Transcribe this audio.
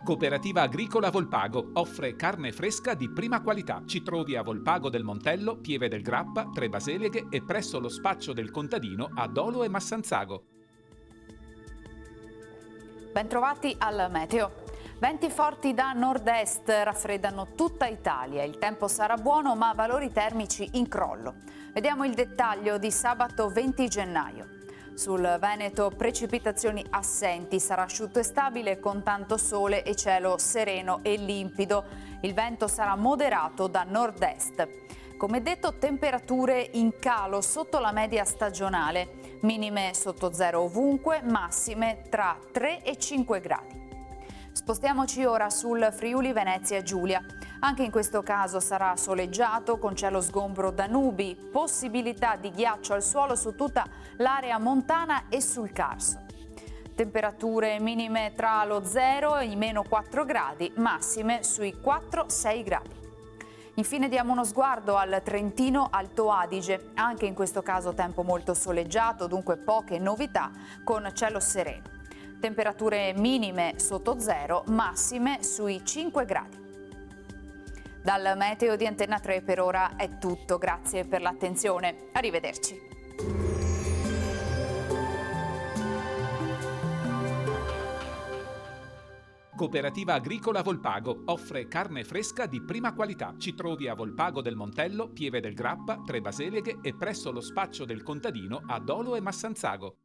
Cooperativa Agricola Volpago offre carne fresca di prima qualità. Ci trovi a Volpago del Montello, Pieve del Grappa, Tre Baseleghe e presso lo spaccio del contadino a Dolo e Massanzago. Bentrovati al meteo. Venti forti da nord-est raffreddano tutta Italia. Il tempo sarà buono ma valori termici in crollo. Vediamo il dettaglio di sabato 20 gennaio. Sul Veneto precipitazioni assenti, sarà asciutto e stabile con tanto sole e cielo sereno e limpido. Il vento sarà moderato da nord-est. Come detto, temperature in calo sotto la media stagionale, minime sotto zero ovunque, massime tra 3 e 5 gradi. Spostiamoci ora sul Friuli Venezia Giulia. Anche in questo caso sarà soleggiato con cielo sgombro da nubi, possibilità di ghiaccio al suolo su tutta l'area montana e sul Carso. Temperature minime tra lo 0 e i meno 4 gradi, massime sui 4-6 gradi. Infine diamo uno sguardo al Trentino Alto Adige, anche in questo caso tempo molto soleggiato, dunque poche novità, con cielo sereno. Temperature minime sotto zero, massime sui 5 gradi. Dal meteo di Antenna 3 per ora è tutto, grazie per l'attenzione, arrivederci. Cooperativa Agricola Volpago offre carne fresca di prima qualità. Ci trovi a Volpago del Montello, Pieve del Grappa, Tre Baseleghe e presso lo spaccio del contadino a Dolo e Massanzago.